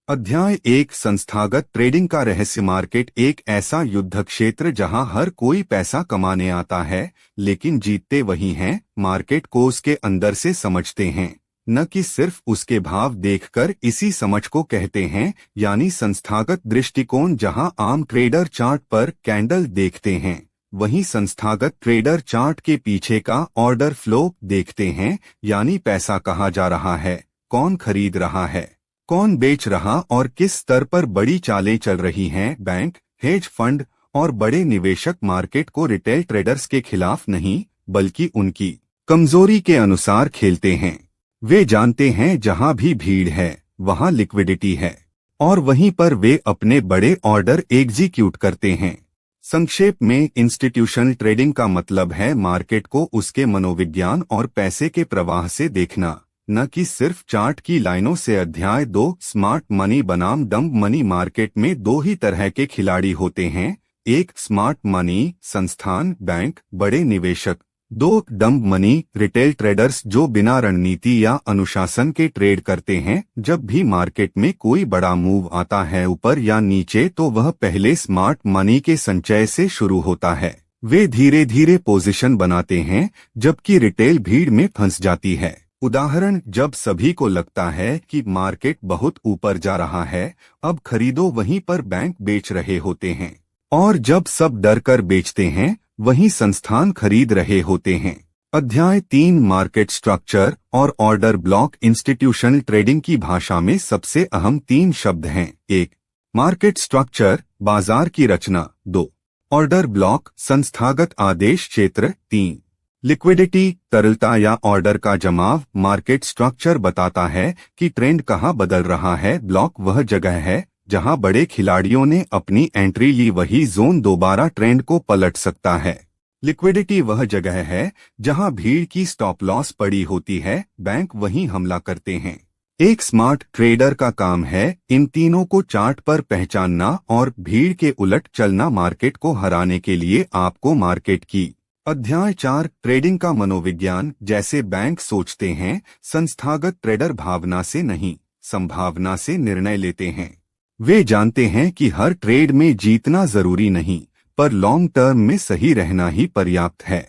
अध्याय 1 संस्थागत ट्रेडिंग का रहस्य। मार्केट एक ऐसा युद्ध क्षेत्र जहां हर कोई पैसा कमाने आता है, लेकिन जीतते वही हैं। मार्केट को उसके अंदर से समझते हैं, न कि सिर्फ उसके भाव देखकर। इसी समझ को कहते हैं यानी संस्थागत दृष्टिकोण। जहां आम ट्रेडर चार्ट पर कैंडल देखते हैं, वहीं संस्थागत ट्रेडर चार्ट के पीछे का ऑर्डर फ्लो देखते हैं, यानी पैसा कहाँ जा रहा है, कौन खरीद रहा है, कौन बेच रहा और किस स्तर पर बड़ी चालें चल रही हैं। बैंक, हेज फंड और बड़े निवेशक मार्केट को रिटेल ट्रेडर्स के खिलाफ नहीं, बल्कि उनकी कमजोरी के अनुसार खेलते हैं। वे जानते हैं जहां भी भीड़ है वहां लिक्विडिटी है, और वहीं पर वे अपने बड़े ऑर्डर एग्जीक्यूट करते हैं। संक्षेप में, इंस्टीट्यूशनल ट्रेडिंग का मतलब है मार्केट को उसके मनोविज्ञान और पैसे के प्रवाह से देखना, न कि सिर्फ चार्ट की लाइनों से। अध्याय 2 स्मार्ट मनी बनाम डम्ब मनी। मार्केट में दो ही तरह के खिलाड़ी होते हैं, एक स्मार्ट मनी संस्थान, बैंक, बड़े निवेशक। दो डम्ब मनी रिटेल ट्रेडर्स, जो बिना रणनीति या अनुशासन के ट्रेड करते हैं। जब भी मार्केट में कोई बड़ा मूव आता है ऊपर या नीचे, तो वह पहले स्मार्ट मनी के संचय से शुरू होता है। वे धीरे धीरे पोजीशन बनाते हैं, जबकि रिटेल भीड़ में फंस जाती है। उदाहरण, जब सभी को लगता है कि मार्केट बहुत ऊपर जा रहा है, अब खरीदो, वहीं पर बैंक बेच रहे होते हैं। और जब सब डर कर बेचते हैं, वहीं संस्थान खरीद रहे होते हैं। अध्याय 3 मार्केट स्ट्रक्चर और ऑर्डर ब्लॉक। इंस्टीट्यूशनल ट्रेडिंग की भाषा में सबसे अहम 3 शब्द हैं। 1 मार्केट स्ट्रक्चर, बाजार की रचना। 2 ऑर्डर ब्लॉक, संस्थागत आदेश क्षेत्र। 3 लिक्विडिटी, तरलता या ऑर्डर का जमाव। मार्केट स्ट्रक्चर बताता है कि ट्रेंड कहाँ बदल रहा है। ब्लॉक वह जगह है जहां बड़े खिलाड़ियों ने अपनी एंट्री ली, वही जोन दोबारा ट्रेंड को पलट सकता है। लिक्विडिटी वह जगह है जहां भीड़ की स्टॉप लॉस पड़ी होती है, बैंक वहीं हमला करते हैं। एक स्मार्ट ट्रेडर का काम है इन तीनों को चार्ट पर पहचानना और भीड़ के उलट चलना। मार्केट को हराने के लिए आपको मार्केट की। अध्याय 4 ट्रेडिंग का मनोविज्ञान। जैसे बैंक सोचते हैं, संस्थागत ट्रेडर भावना से नहीं, संभावना से निर्णय लेते हैं। वे जानते हैं कि हर ट्रेड में जीतना जरूरी नहीं, पर लॉन्ग टर्म में सही रहना ही पर्याप्त है।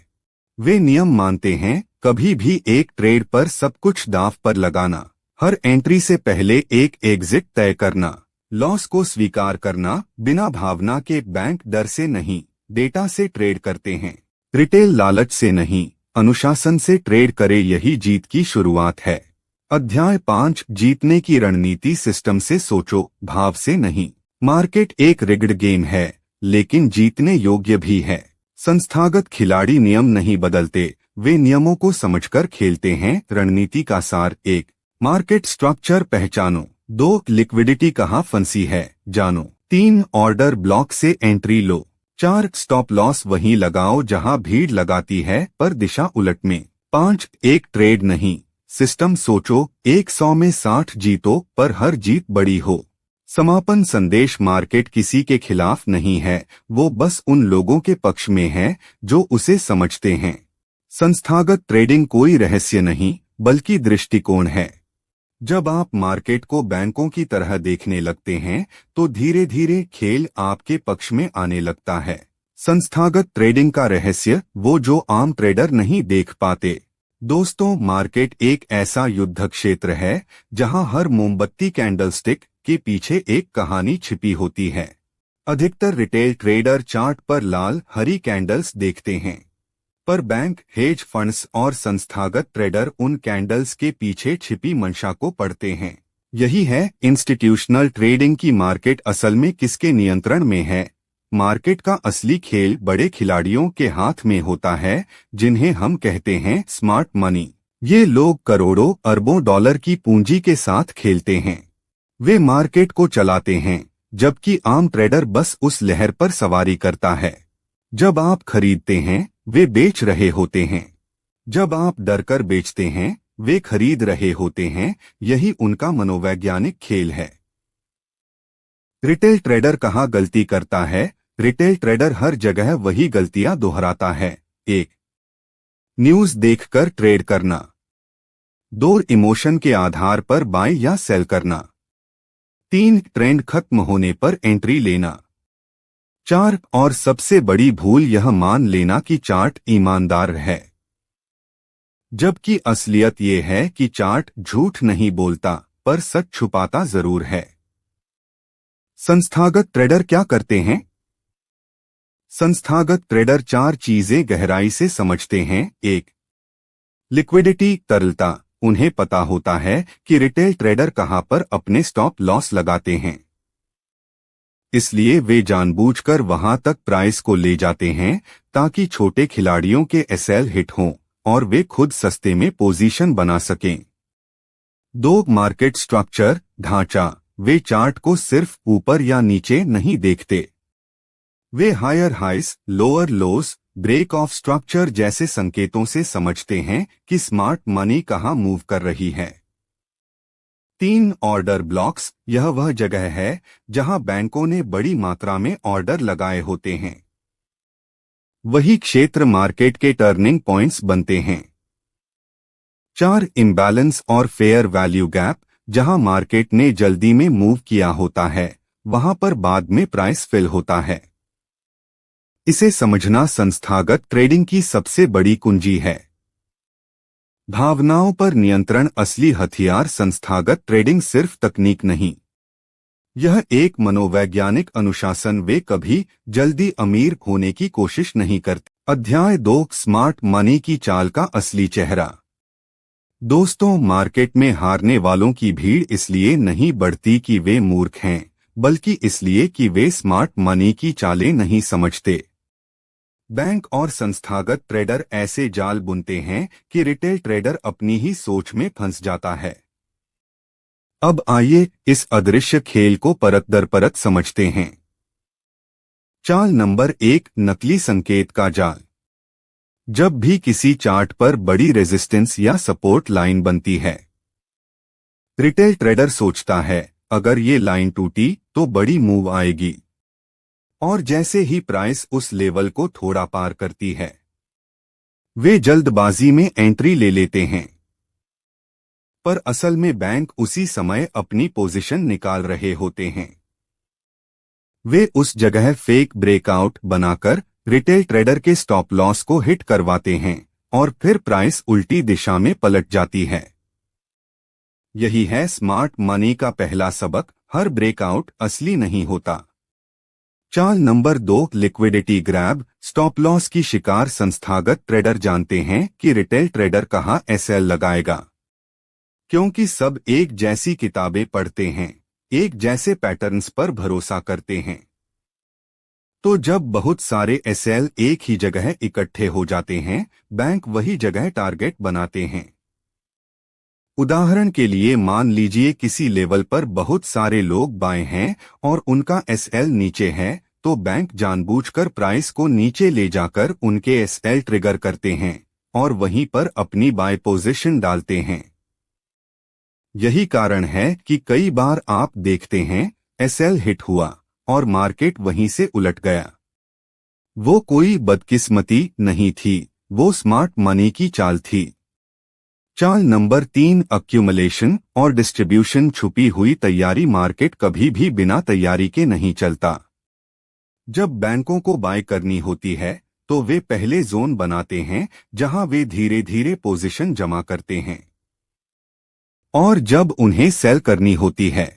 वे नियम मानते हैं, कभी भी एक ट्रेड पर सब कुछ दांव पर लगाना, हर एंट्री से पहले एक एग्जिट तय करना, लॉस को स्वीकार करना बिना भावना के। बैंक डर से नहीं, डेटा से ट्रेड करते हैं। रिटेल लालच से नहीं, अनुशासन से ट्रेड करे, यही जीत की शुरुआत है। अध्याय 5 जीतने की रणनीति। सिस्टम से सोचो, भाव से नहीं। मार्केट एक रिग्ड गेम है, लेकिन जीतने योग्य भी है। संस्थागत खिलाड़ी नियम नहीं बदलते, वे नियमों को समझकर खेलते हैं। रणनीति का सार। 1 मार्केट स्ट्रक्चर पहचानो। 2 लिक्विडिटी कहाँ फंसी है, जानो। 3 ऑर्डर ब्लॉक से एंट्री लो। 4 स्टॉप लॉस वहीं लगाओ जहां भीड़ लगाती है, पर दिशा उलट में। 5 एक ट्रेड नहीं, सिस्टम सोचो। 100 में 60 जीतो, पर हर जीत बड़ी हो। समापन संदेश। मार्केट किसी के खिलाफ नहीं है, वो बस उन लोगों के पक्ष में है जो उसे समझते हैं। संस्थागत ट्रेडिंग कोई रहस्य नहीं, बल्कि दृष्टिकोण है। जब आप मार्केट को बैंकों की तरह देखने लगते हैं, तो धीरे धीरे खेल आपके पक्ष में आने लगता है। संस्थागत ट्रेडिंग का रहस्य वो जो आम ट्रेडर नहीं देख पाते। दोस्तों, मार्केट एक ऐसा युद्ध क्षेत्र है जहां हर मोमबत्ती कैंडलस्टिक के पीछे एक कहानी छिपी होती है। अधिकतर रिटेल ट्रेडर चार्ट पर लाल हरी कैंडल्स देखते हैं, पर बैंक, हेज फंड्स और संस्थागत ट्रेडर उन कैंडल्स के पीछे छिपी मंशा को पढ़ते हैं। यही है इंस्टीट्यूशनल ट्रेडिंग की। मार्केट असल में किसके नियंत्रण में है? मार्केट का असली खेल बड़े खिलाड़ियों के हाथ में होता है, जिन्हें हम कहते हैं स्मार्ट मनी। ये लोग करोड़ों अरबों डॉलर की पूंजी के साथ खेलते हैं। वे मार्केट को चलाते हैं, जबकि आम ट्रेडर बस उस लहर पर सवारी करता है। जब आप खरीदते हैं, वे बेच रहे होते हैं। जब आप डरकर बेचते हैं, वे खरीद रहे होते हैं। यही उनका मनोवैज्ञानिक खेल है। रिटेल ट्रेडर कहाँ गलती करता है? रिटेल ट्रेडर हर जगह वही गलतियां दोहराता है। 1 न्यूज़ देखकर ट्रेड करना। 2 इमोशन के आधार पर बाय या सेल करना। 3 ट्रेंड खत्म होने पर एंट्री लेना। 4 और सबसे बड़ी भूल यह मान लेना कि चार्ट ईमानदार है, जबकि असलियत ये है कि चार्ट झूठ नहीं बोलता पर सच छुपाता जरूर है। संस्थागत ट्रेडर क्या करते हैं? संस्थागत ट्रेडर 4 चीजें गहराई से समझते हैं। 1. लिक्विडिटी, तरलता। उन्हें पता होता है कि रिटेल ट्रेडर कहां पर अपने स्टॉप लॉस लगाते हैं, इसलिए वे जानबूझकर वहां तक प्राइस को ले जाते हैं ताकि छोटे खिलाड़ियों के एसएल हिट हों और वे खुद सस्ते में पोजीशन बना सकें। 2. मार्केट स्ट्रक्चर, ढांचा। वे चार्ट को सिर्फ ऊपर या नीचे नहीं देखते, वे higher highs, lower lows, break of structure जैसे संकेतों से समझते हैं कि स्मार्ट मनी कहां मूव कर रही है। 3. Order blocks. यह वह जगह है जहां बैंकों ने बड़ी मात्रा में ऑर्डर लगाए होते हैं, वही क्षेत्र मार्केट के टर्निंग पॉइंट्स बनते हैं। 4. इम्बैलेंस और फेयर वैल्यू गैप। जहां मार्केट ने जल्दी में मूव किया होता है वहां पर बाद में प्राइस फिल होता है। इसे समझना संस्थागत ट्रेडिंग की सबसे बड़ी कुंजी है। भावनाओं पर नियंत्रण असली हथियार। संस्थागत ट्रेडिंग सिर्फ तकनीक नहीं, यह एक मनोवैज्ञानिक अनुशासन। वे कभी जल्दी अमीर होने की कोशिश नहीं करते। अध्याय 2, स्मार्ट मनी की चाल का असली चेहरा। दोस्तों, मार्केट में हारने वालों की भीड़ इसलिए नहीं बढ़ती कि वे मूर्ख हैं, बल्कि इसलिए कि वे स्मार्ट मनी की चालें नहीं समझते। बैंक और संस्थागत ट्रेडर ऐसे जाल बुनते हैं कि रिटेल ट्रेडर अपनी ही सोच में फंस जाता है। अब आइए इस अदृश्य खेल को परत दर परत समझते हैं। चाल नंबर 1, नकली संकेत का जाल। जब भी किसी चार्ट पर बड़ी रेजिस्टेंस या सपोर्ट लाइन बनती है, रिटेल ट्रेडर सोचता है अगर ये लाइन टूटी तो बड़ी मूव आएगी, और जैसे ही प्राइस उस लेवल को थोड़ा पार करती है वे जल्दबाजी में एंट्री ले लेते हैं। पर असल में बैंक उसी समय अपनी पोजीशन निकाल रहे होते हैं। वे उस जगह फेक ब्रेकआउट बनाकर रिटेल ट्रेडर के स्टॉप लॉस को हिट करवाते हैं और फिर प्राइस उल्टी दिशा में पलट जाती है। यही है स्मार्ट मनी का पहला सबक, हर ब्रेकआउट असली नहीं होता। चाल number 2, liquidity grab. Stop loss की शिकार। संस्थागत ट्रेडर जानते हैं कि रिटेल ट्रेडर कहां एसएल लगाएगा, क्योंकि सब एक जैसी किताबें पढ़ते हैं, एक जैसे पैटर्न्स पर भरोसा करते हैं। तो जब बहुत सारे एसएल एक ही जगह इकट्ठे हो जाते हैं, बैंक वही जगह टारगेट बनाते हैं। उदाहरण के लिए मान लीजिए किसी लेवल पर बहुत सारे लोग बाएं हैं और उनका एसएल नीचे है, तो बैंक जानबूझकर प्राइस को नीचे ले जाकर उनके एसएल ट्रिगर करते हैं और वहीं पर अपनी बाय पोजीशन डालते हैं। यही कारण है कि कई बार आप देखते हैं एसएल हिट हुआ और मार्केट वहीं से उलट गया। वो कोई बदकिस्मती नहीं थी, वो स्मार्ट मनी की चाल थी। चाल नंबर 3, अक्यूमुलेशन और डिस्ट्रीब्यूशन। छुपी हुई तैयारी। मार्केट कभी भी बिना तैयारी के नहीं चलता। जब बैंकों को बाय करनी होती है तो वे पहले जोन बनाते हैं जहां वे धीरे धीरे पोजीशन जमा करते हैं, और जब उन्हें सेल करनी होती है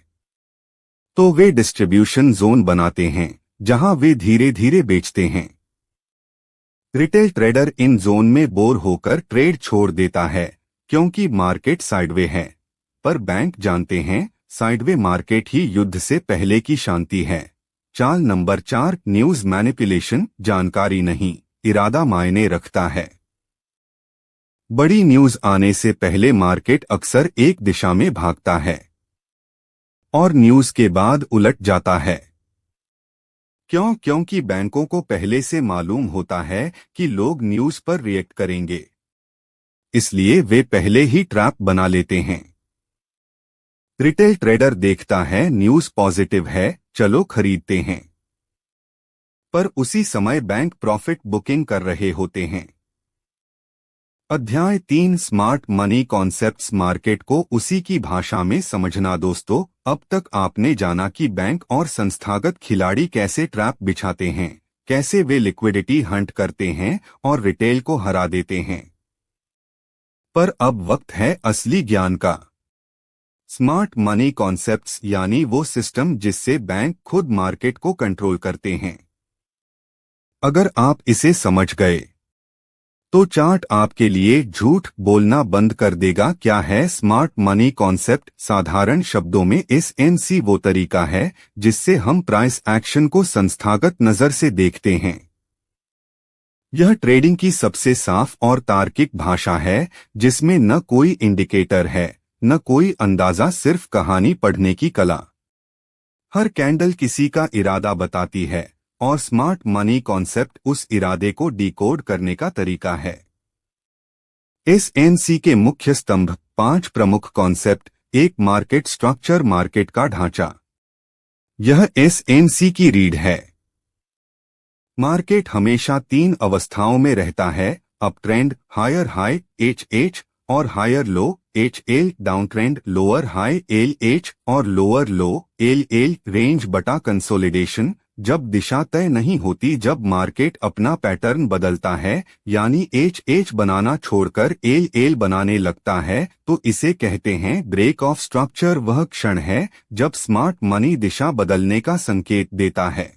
तो वे डिस्ट्रीब्यूशन जोन बनाते हैं जहां वे धीरे धीरे बेचते हैं। रिटेल ट्रेडर इन जोन में बोर होकर ट्रेड छोड़ देता है क्योंकि मार्केट साइडवे है, पर बैंक जानते हैं साइडवे मार्केट ही युद्ध से पहले की शांति है। चाल नंबर 4, न्यूज मैनिपुलेशन। जानकारी नहीं, इरादा मायने रखता है। बड़ी न्यूज आने से पहले मार्केट अक्सर एक दिशा में भागता है और न्यूज के बाद उलट जाता है। क्योंकि बैंकों को पहले से मालूम होता है कि लोग न्यूज पर रिएक्ट करेंगे, इसलिए वे पहले ही ट्रैप बना लेते हैं। रिटेल ट्रेडर देखता है न्यूज पॉजिटिव है, चलो खरीदते हैं, पर उसी समय बैंक प्रॉफिट बुकिंग कर रहे होते हैं। अध्याय 3, स्मार्ट मनी कॉन्सेप्ट्स। मार्केट को उसी की भाषा में समझना। दोस्तों, अब तक आपने जाना कि बैंक और संस्थागत खिलाड़ी कैसे ट्रैप बिछाते हैं, कैसे वे लिक्विडिटी हंट करते हैं और रिटेल को हरा देते हैं। पर अब वक्त है असली ज्ञान का। स्मार्ट मनी कॉन्सेप्ट्स, यानी वो सिस्टम जिससे बैंक खुद मार्केट को कंट्रोल करते हैं। अगर आप इसे समझ गए तो चार्ट आपके लिए झूठ बोलना बंद कर देगा। क्या है स्मार्ट मनी कॉन्सेप्ट? साधारण शब्दों में एसएमसी वो तरीका है जिससे हम प्राइस एक्शन को संस्थागत नजर से देखते हैं। यह ट्रेडिंग की सबसे साफ और तार्किक भाषा है जिसमें न कोई इंडिकेटर है, न कोई अंदाजा, सिर्फ कहानी पढ़ने की कला। हर कैंडल किसी का इरादा बताती है और स्मार्ट मनी कॉन्सेप्ट उस इरादे को डिकोड करने का तरीका है। एसएनसी के मुख्य स्तंभ 5 प्रमुख कॉन्सेप्ट। 1. मार्केट स्ट्रक्चर, मार्केट का ढांचा। यह एसएनसी की रीढ़ है। मार्केट हमेशा 3 अवस्थाओं में रहता है: up trend higher high H और higher low L, down trend lower high H और लोअर लो एल, रेंज बटा कंसोलिडेशन, जब दिशा तय नहीं होती, जब मार्केट अपना पैटर्न बदलता है, यानी एच बनाना छोड़कर एल बनाने लगता है, तो इसे कहते हैं ब्रेक ऑफ स्ट्रक्चर। वह क्षण है जब स्मार्ट मनी दिशा बदलने का संकेत देता है।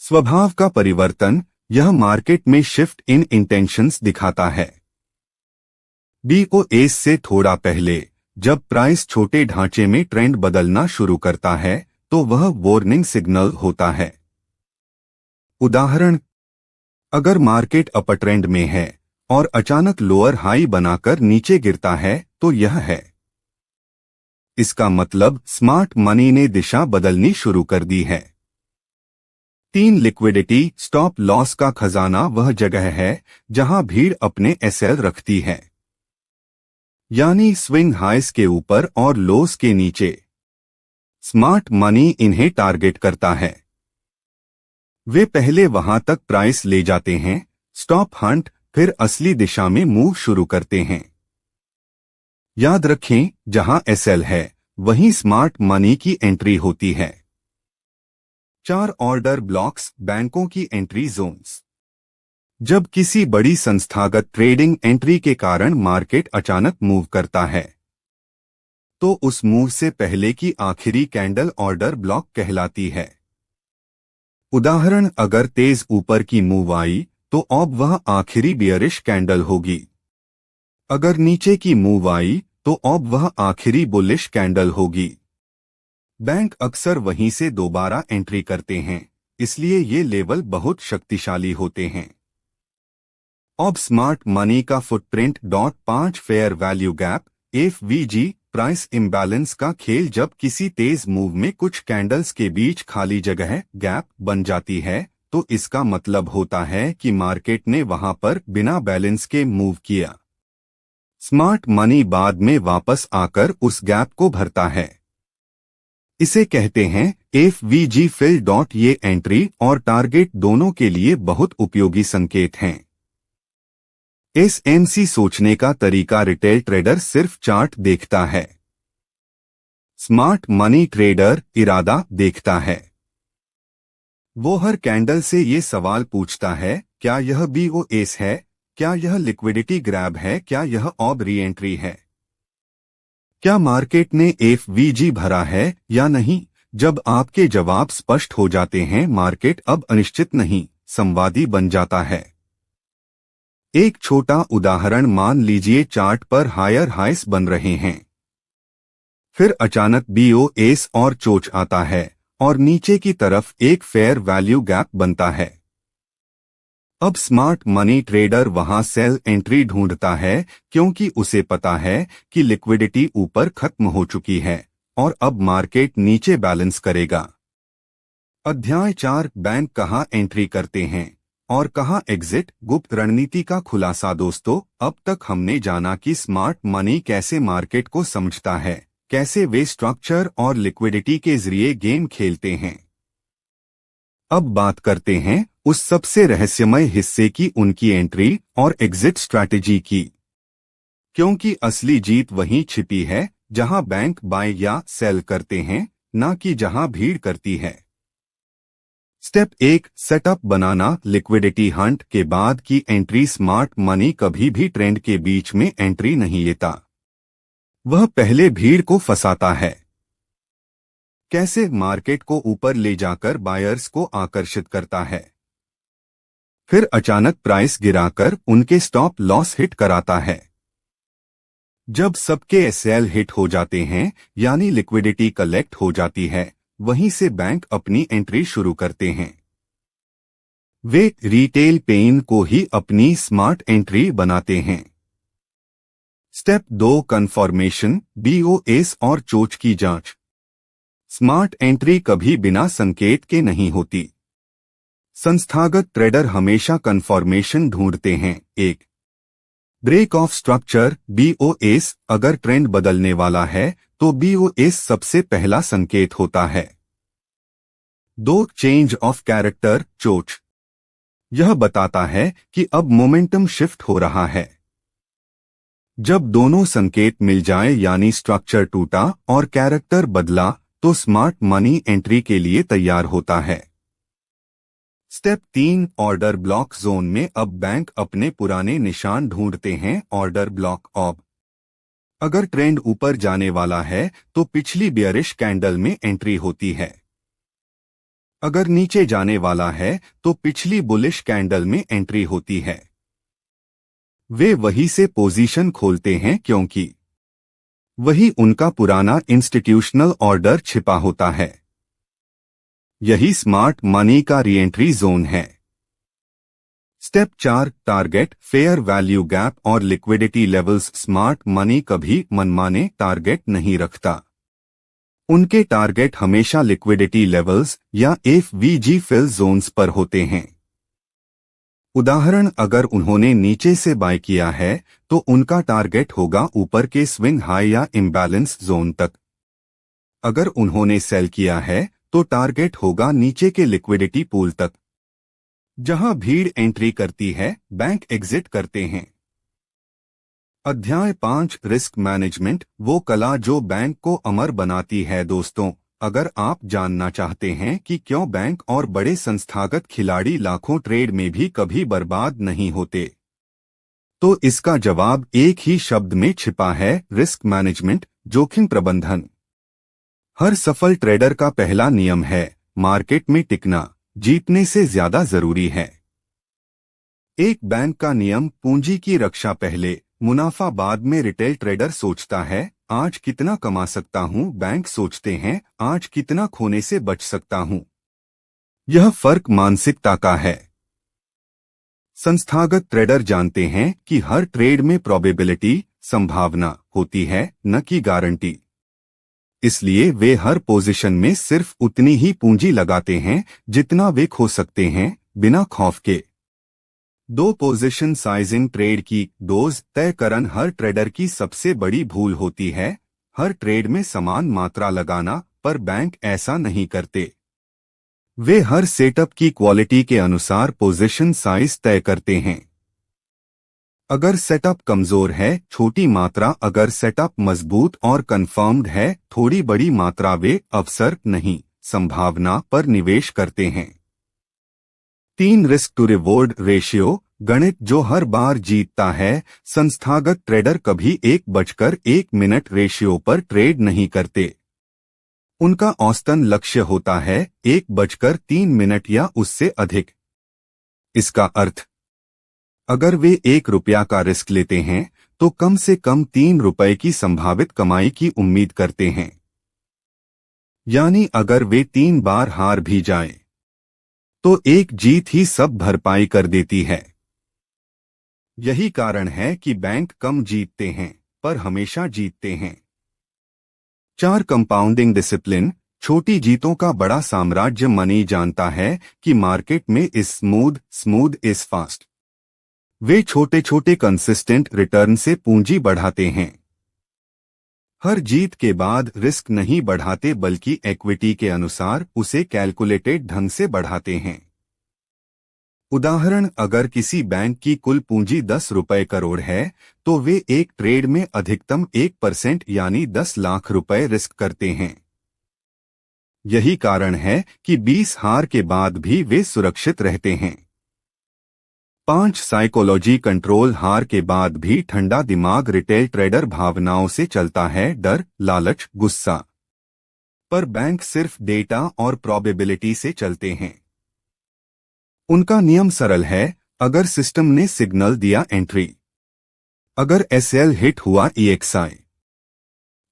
स्वभाव का परिवर्तन, यह मार्केट में शिफ्ट इन इंटेंशंस दिखाता है। बीओएस से थोड़ा पहले, जब प्राइस छोटे ढांचे में ट्रेंड बदलना शुरू करता है, तो वह वार्निंग सिग्नल होता है। उदाहरण, अगर मार्केट अपर ट्रेंड में है और अचानक लोअर हाई बनाकर नीचे गिरता है, तो यह है। इसका मतलब स्मार्ट मनी ने दिशा बदलनी शुरू कर दी है। 3. लिक्विडिटी स्टॉप लॉस का खजाना वह जगह है जहां भीड़ अपने एसएल रखती है, यानी स्विंग हाइस के ऊपर और लोस के नीचे। स्मार्ट मनी इन्हें टारगेट करता है। वे पहले वहां तक प्राइस ले जाते हैं, स्टॉप हंट, फिर असली दिशा में मूव शुरू करते हैं। याद रखें, जहां एसएल है वहीं स्मार्ट मनी की एंट्री होती है। 4. ऑर्डर ब्लॉक्स, बैंकों की एंट्री जोन्स। जब किसी बड़ी संस्थागत ट्रेडिंग एंट्री के कारण मार्केट अचानक मूव करता है, तो उस मूव से पहले की आखिरी कैंडल ऑर्डर ब्लॉक कहलाती है। उदाहरण, अगर तेज ऊपर की मूव आई तो अब वह आखिरी बियरिश कैंडल होगी। अगर नीचे की मूव आई तो अब वह आखिरी बुलिश कैंडल होगी। बैंक अक्सर वहीं से दोबारा एंट्री करते हैं, इसलिए ये लेवल बहुत शक्तिशाली होते हैं। अब स्मार्ट मनी का footprint. 5 fair value gap FVG, price imbalance का खेल। जब किसी तेज मूव में कुछ कैंडल्स के बीच खाली जगह गैप बन जाती है, तो इसका मतलब होता है कि मार्केट ने वहां पर बिना बैलेंस के मूव किया। स्मार्ट मनी बाद में वापस आकर उस गैप को भरता है। इसे कहते हैं एफवीजी फिल। ये एंट्री और टारगेट दोनों के लिए बहुत उपयोगी संकेत हैं। एसएनसी सोचने का तरीका, रिटेल ट्रेडर सिर्फ चार्ट देखता है, स्मार्ट मनी ट्रेडर इरादा देखता है। वो हर कैंडल से ये सवाल पूछता है, क्या यह बीओएस है, क्या यह लिक्विडिटी ग्रैब है, क्या यह ऑब री एंट्री है, क्या मार्केट ने एफवीजी भरा है या नहीं। जब आपके जवाब स्पष्ट हो जाते हैं, मार्केट अब अनिश्चित नहीं, संवादी बन जाता है। एक छोटा उदाहरण मान लीजिए, चार्ट पर हायर हाइस बन रहे हैं, फिर अचानक बीओएस और चोच आता है और नीचे की तरफ एक फेयर वैल्यू गैप बनता है। अब स्मार्ट मनी ट्रेडर वहां सेल एंट्री ढूंढता है, क्योंकि उसे पता है कि लिक्विडिटी ऊपर खत्म हो चुकी है और अब मार्केट नीचे बैलेंस करेगा। अध्याय 4, बैंक कहां एंट्री करते हैं और कहां एग्जिट, गुप्त रणनीति का खुलासा। दोस्तों, अब तक हमने जाना कि स्मार्ट मनी कैसे मार्केट को समझता है, कैसे वे स्ट्रक्चर और लिक्विडिटी के जरिए गेम खेलते हैं। अब बात करते हैं उस सबसे रहस्यमय हिस्से की, उनकी एंट्री और एग्जिट स्ट्रैटेजी की, क्योंकि असली जीत वहीं छिपी है जहां बैंक बाय या सेल करते हैं, ना कि जहां भीड़ करती है। स्टेप 1, सेटअप बनाना। लिक्विडिटी हंट के बाद की एंट्री। स्मार्ट मनी कभी भी ट्रेंड के बीच में एंट्री नहीं लेता, वह पहले भीड़ को फंसाता है। कैसे? मार्केट को ऊपर ले जाकर बायर्स को आकर्षित करता है, फिर अचानक प्राइस गिराकर उनके स्टॉप लॉस हिट कराता है। जब सबके एसएल हिट हो जाते हैं, यानी लिक्विडिटी कलेक्ट हो जाती है, वहीं से बैंक अपनी एंट्री शुरू करते हैं। वे रिटेल पेन को ही अपनी स्मार्ट एंट्री बनाते हैं। Step 2, conformation. बीओएस और चोच की जांच। स्मार्ट एंट्री कभी बिना संकेत के नहीं होती। संस्थागत ट्रेडर हमेशा कन्फर्मेशन ढूंढते हैं। 1, ब्रेक ऑफ स्ट्रक्चर। बीओएस। अगर ट्रेंड बदलने वाला है तो बीओएस सबसे पहला संकेत होता है। 2, चेंज ऑफ कैरेक्टर। चोच। यह बताता है कि अब मोमेंटम शिफ्ट हो रहा है। जब दोनों संकेत मिल जाए, यानी स्ट्रक्चर टूटा और कैरेक्टर बदला, तो स्मार्ट मनी एंट्री के लिए तैयार होता है। स्टेप 3, ऑर्डर ब्लॉक जोन में। अब बैंक अपने पुराने निशान ढूंढते हैं। Order block OB. अगर ट्रेंड ऊपर जाने वाला है तो पिछली बेयरिश कैंडल में एंट्री होती है। अगर नीचे जाने वाला है तो पिछली बुलिश कैंडल में एंट्री होती है। वे वहीं से पोजीशन खोलते हैं क्योंकि वही उनका पुराना इंस्टीट्यूशनल ऑर्डर छिपा होता है। यही स्मार्ट मनी का रीएंट्री जोन है। Step 4, target, fair value gap और लिक्विडिटी लेवल्स। स्मार्ट मनी कभी मनमाने टारगेट नहीं रखता। उनके टारगेट हमेशा लिक्विडिटी लेवल्स या एफवीजी फिल जोन्स पर होते हैं। उदाहरण, अगर उन्होंने नीचे से बाय किया है तो उनका टारगेट होगा ऊपर के स्विंग हाई या इम्बैलेंस जोन तक। अगर उन्होंने सेल किया है तो टारगेट होगा नीचे के लिक्विडिटी पूल तक। जहां भीड़ एंट्री करती है, बैंक एग्जिट करते हैं। अध्याय 5, रिस्क मैनेजमेंट, वो कला जो बैंक को अमर बनाती है। दोस्तों, अगर आप जानना चाहते हैं कि क्यों बैंक और बड़े संस्थागत खिलाड़ी लाखों ट्रेड में भी कभी बर्बाद नहीं होते, तो इसका जवाब एक ही शब्द में छिपा है, रिस्क मैनेजमेंट, जोखिम प्रबंधन। हर सफल ट्रेडर का पहला नियम है, मार्केट में टिकना जीतने से ज्यादा जरूरी है। एक बैंक का नियम, पूंजी की रक्षा पहले, मुनाफा बाद में। रिटेल ट्रेडर सोचता है, आज कितना कमा सकता हूं। बैंक सोचते हैं, आज कितना खोने से बच सकता हूं। यह फर्क मानसिकता का है। संस्थागत ट्रेडर जानते हैं कि हर ट्रेड में प्रोबेबिलिटी, संभावना होती है, न कि गारंटी। इसलिए वे हर पोजीशन में सिर्फ उतनी ही पूंजी लगाते हैं जितना वे खो सकते हैं, बिना खौफ के। 2, पोजीशन साइजिंग। ट्रेड की डोज तय करना हर ट्रेडर की सबसे बड़ी भूल होती है। हर ट्रेड में समान मात्रा लगाना, पर बैंक ऐसा नहीं करते। वे हर सेटअप की क्वालिटी के अनुसार पोजीशन साइज तय करते हैं। अगर सेटअप कमजोर है, छोटी मात्रा। अगर सेटअप मजबूत और कंफर्म्ड है, थोड़ी बड़ी मात्रा। वे अवसर नहीं, संभावना पर निवेश करते हैं। 3, रिस्क टू रिवॉर्ड रेशियो, गणित जो हर बार जीतता है। संस्थागत ट्रेडर कभी 1:1 रेशियो पर ट्रेड नहीं करते। उनका औसतन लक्ष्य होता है 1:3 या उससे अधिक। इसका अर्थ, अगर वे ₹1 का रिस्क लेते हैं तो कम से कम ₹3 की संभावित कमाई की उम्मीद करते हैं। यानी अगर वे 3 बार हार भी जाएं, तो एक जीत ही सब भरपाई कर देती है। यही कारण है कि बैंक कम जीतते हैं, पर हमेशा जीतते हैं। 4, कंपाउंडिंग डिसिप्लिन, छोटी जीतों का बड़ा साम्राज्य। मनी जानता है कि मार्केट में इज स्मूथ इज फास्ट। वे छोटे छोटे कंसिस्टेंट रिटर्न से पूंजी बढ़ाते हैं। हर जीत के बाद रिस्क नहीं बढ़ाते, बल्कि इक्विटी के अनुसार उसे कैलकुलेटेड ढंग से बढ़ाते हैं। उदाहरण, अगर किसी बैंक की कुल पूंजी 10 रुपए करोड़ है तो वे एक ट्रेड में अधिकतम 1% यानी 10 लाख रुपए रिस्क करते हैं। यही कारण है कि 20 हार के बाद भी वे सुरक्षित रहते हैं। 5 साइकोलॉजी कंट्रोल, हार के बाद भी ठंडा दिमाग। रिटेल ट्रेडर भावनाओं से चलता है, डर, लालच, गुस्सा। पर बैंक सिर्फ डेटा और प्रोबेबिलिटी से चलते हैं। उनका नियम सरल है, अगर सिस्टम ने सिग्नल दिया एंट्री, अगर एसएल हिट हुआ ईएक्सआई।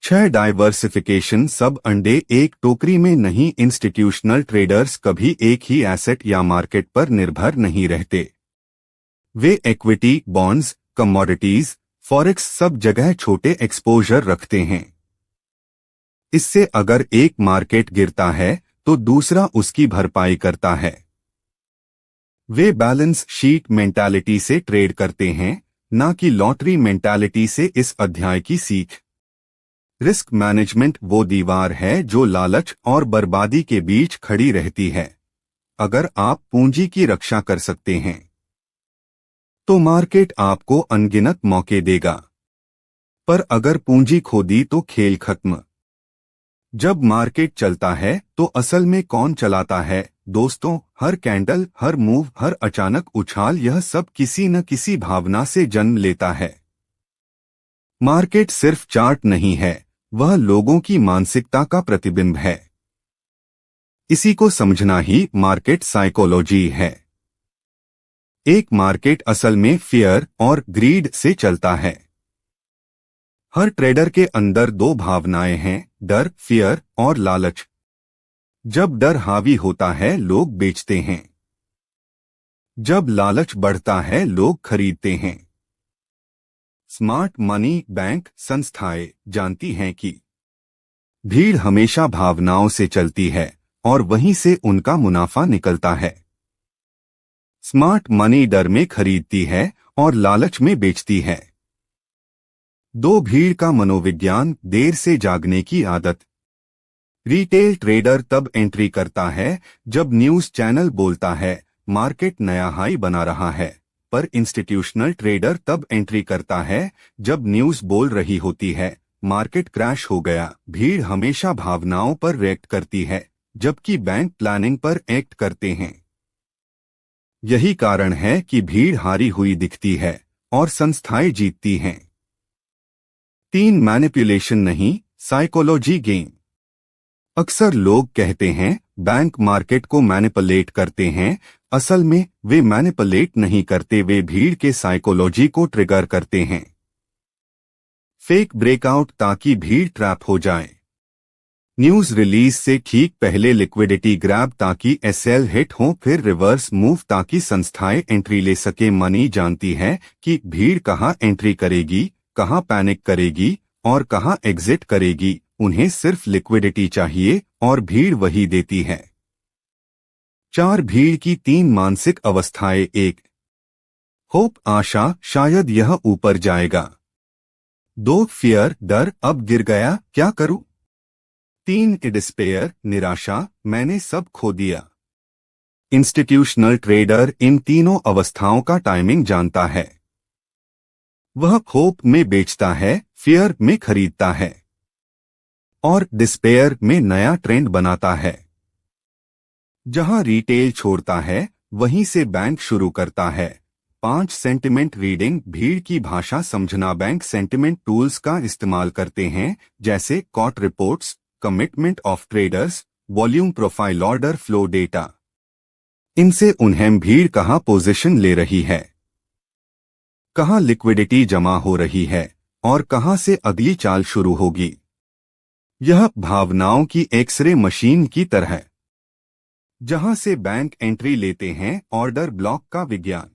6 डाइवर्सिफिकेशन, सब अंडे एक टोकरी में नहीं। इंस्टीट्यूशनल ट्रेडर्स कभी एक ही एसेट या मार्केट पर निर्भर नहीं रहते। वे इक्विटी, बॉन्ड्स, कमोडिटीज, फॉरेक्स सब जगह छोटे एक्सपोजर रखते हैं। इससे अगर एक मार्केट गिरता है तो दूसरा उसकी भरपाई करता है। वे बैलेंस शीट मेंटालिटी से ट्रेड करते हैं, ना कि लॉटरी मेंटालिटी से। इस अध्याय की सीख, रिस्क मैनेजमेंट वो दीवार है जो लालच और बर्बादी के बीच खड़ी रहती है। अगर आप पूंजी की रक्षा कर सकते हैं तो मार्केट आपको अनगिनत मौके देगा, पर अगर पूंजी खो दी तो खेल खत्म। जब मार्केट चलता है तो असल में कौन चलाता है? दोस्तों, हर कैंडल, हर मूव, हर अचानक उछाल, यह सब किसी न किसी भावना से जन्म लेता है। मार्केट सिर्फ चार्ट नहीं है, वह लोगों की मानसिकता का प्रतिबिंब है। इसी को समझना ही मार्केट साइकोलॉजी है। एक मार्केट असल में फियर और ग्रीड से चलता है। हर ट्रेडर के अंदर 2 भावनाएं हैं, डर, फियर और लालच। जब डर हावी होता है लोग बेचते हैं, जब लालच बढ़ता है लोग खरीदते हैं। स्मार्ट मनी, बैंक, संस्थाएं जानती हैं कि भीड़ हमेशा भावनाओं से चलती है और वहीं से उनका मुनाफा निकलता है। स्मार्ट मनी डर में खरीदती है और लालच में बेचती है। 2 भीड़ का मनोविज्ञान, देर से जागने की आदत। रिटेल ट्रेडर तब एंट्री करता है जब न्यूज़ चैनल बोलता है मार्केट नया हाई बना रहा है, पर इंस्टीट्यूशनल ट्रेडर तब एंट्री करता है जब न्यूज़ बोल रही होती है मार्केट क्रैश हो गया। भीड़ हमेशा भावनाओं पर रिएक्ट करती है, जबकि बैंक प्लानिंग पर एक्ट करते हैं। यही कारण है कि भीड़ हारी हुई दिखती है और संस्थाएं जीतती हैं। 3 मैनिपुलेशन नहीं, साइकोलॉजी गेम। अक्सर लोग कहते हैं बैंक मार्केट को मैनिपुलेट करते हैं। असल में वे मैनिपुलेट नहीं करते, वे भीड़ के साइकोलॉजी को ट्रिगर करते हैं। फेक ब्रेकआउट, ताकि भीड़ ट्रैप हो जाए। न्यूज़ रिलीज से ठीक पहले लिक्विडिटी ग्रैब, ताकि एसएल हिट हो, फिर रिवर्स मूव ताकि संस्थाएं एंट्री ले सके। मनी जानती है कि भीड़ कहां एंट्री करेगी, कहां पैनिक करेगी और कहां एग्जिट करेगी। उन्हें सिर्फ लिक्विडिटी चाहिए और भीड़ वही देती है। 4 भीड़ की 3 मानसिक अवस्थाएं। 1 होप, आशा, शायद यह ऊपर जाएगा। 2 फियर, डर, अब गिर गया क्या करूं। 3 डिस्पेयर, निराशा, मैंने सब खो दिया। इंस्टीट्यूशनल ट्रेडर इन तीनों अवस्थाओं का टाइमिंग जानता है। वह होप में बेचता है, फियर में खरीदता है और डिस्पेयर में नया ट्रेंड बनाता है। जहां रिटेल छोड़ता है वहीं से बैंक शुरू करता है। 5 सेंटिमेंट रीडिंग, भीड़ की भाषा समझना। बैंक सेंटिमेंट टूल्स का इस्तेमाल करते हैं, जैसे COT reports, commitment of traders, volume profile, order flow data. इनसे उन्हें भीड़ कहां पोजीशन ले रही है, कहां लिक्विडिटी जमा हो रही है और कहां से अगली चाल शुरू होगी। यह भावनाओं की एक्सरे मशीन की तरह है, जहां से बैंक एंट्री लेते हैं। ऑर्डर ब्लॉक का विज्ञान।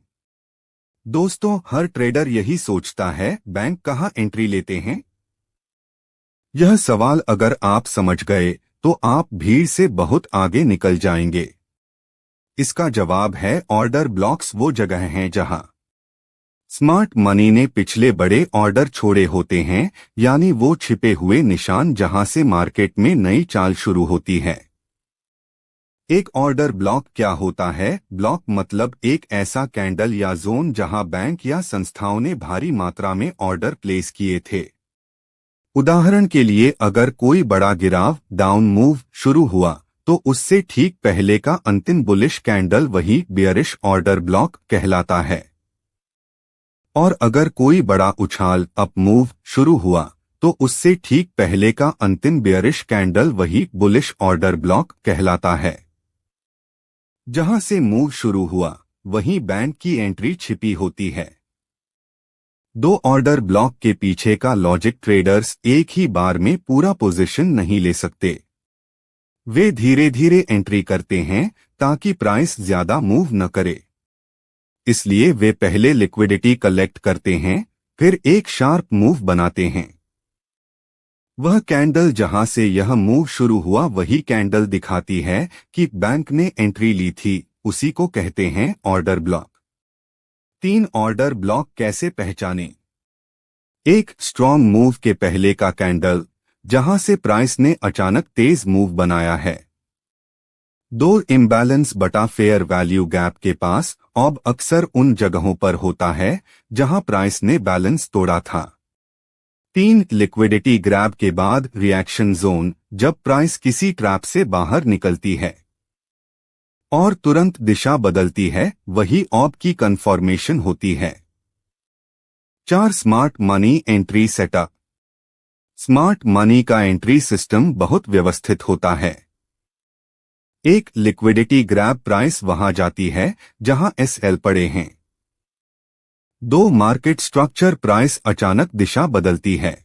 दोस्तों, हर ट्रेडर यही सोचता है बैंक कहां एंट्री लेते हैं। यह सवाल अगर आप समझ गए तो आप भीड़ से बहुत आगे निकल जाएंगे। इसका जवाब है ऑर्डर ब्लॉक्स वो जगह हैं जहां स्मार्ट मनी ने पिछले बड़े ऑर्डर छोड़े होते हैं, यानी वो छिपे हुए निशान जहां से मार्केट में नई चाल शुरू होती है। एक ऑर्डर ब्लॉक क्या होता है? ब्लॉक मतलब एक ऐसा कैंडल या जोन जहां बैंक या संस्थाओं ने भारी मात्रा में ऑर्डर प्लेस किए थे। उदाहरण के लिए अगर कोई बड़ा गिराव डाउन मूव शुरू हुआ तो उससे ठीक पहले का अंतिम बुलिश कैंडल वही बियरिश ऑर्डर ब्लॉक कहलाता है। और अगर कोई बड़ा उछाल अप मूव शुरू हुआ तो उससे ठीक पहले का अंतिम बियरिश कैंडल वही बुलिश ऑर्डर ब्लॉक कहलाता है। जहां से मूव शुरू हुआ वहीं बैंक की एंट्री छिपी होती है। दो ऑर्डर ब्लॉक के पीछे का लॉजिक, ट्रेडर्स एक ही बार में पूरा पोजीशन नहीं ले सकते। वे धीरे धीरे एंट्री करते हैं ताकि प्राइस ज्यादा मूव न करे। इसलिए वे पहले लिक्विडिटी कलेक्ट करते हैं, फिर एक शार्प मूव बनाते हैं। वह कैंडल जहां से यह मूव शुरू हुआ वही कैंडल दिखाती है कि बैंक ने एंट्री ली थी, उसी को कहते हैं ऑर्डर ब्लॉक। 3 ऑर्डर ब्लॉक कैसे पहचानें? 1. स्ट्रॉन्ग मूव के पहले का कैंडल, जहां से प्राइस ने अचानक तेज मूव बनाया है। 2. इम्बैलेंस बटा फेयर वैल्यू गैप के पास, अब अक्सर उन जगहों पर होता है जहां प्राइस ने बैलेंस तोड़ा था। 3. लिक्विडिटी ग्रैब के बाद रिएक्शन जोन, जब प्राइस किसी ट्रैप से बाहर निकलती है और तुरंत दिशा बदलती है, वही ऑब की कन्फर्मेशन होती है। 4. Smart money entry setup. Smart money का एंट्री सिस्टम बहुत व्यवस्थित होता है। 1. लिक्विडिटी ग्रैब, प्राइस वहां जाती है जहां एसएल पड़े हैं। 2. मार्केट स्ट्रक्चर, प्राइस अचानक दिशा बदलती है।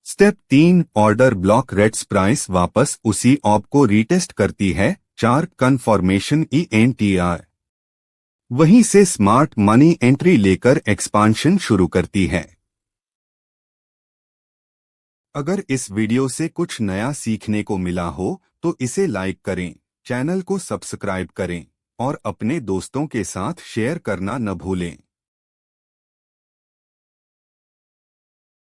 Step 3. Order block rates, price वापस उसी ऑब को रीटेस्ट करती है। 4. कन्फर्मेशन ENTR, वहीं से स्मार्ट मनी एंट्री लेकर एक्सपांशन शुरू करती है। अगर इस वीडियो से कुछ नया सीखने को मिला हो तो इसे लाइक करें, चैनल को सब्सक्राइब करें और अपने दोस्तों के साथ शेयर करना न भूलें।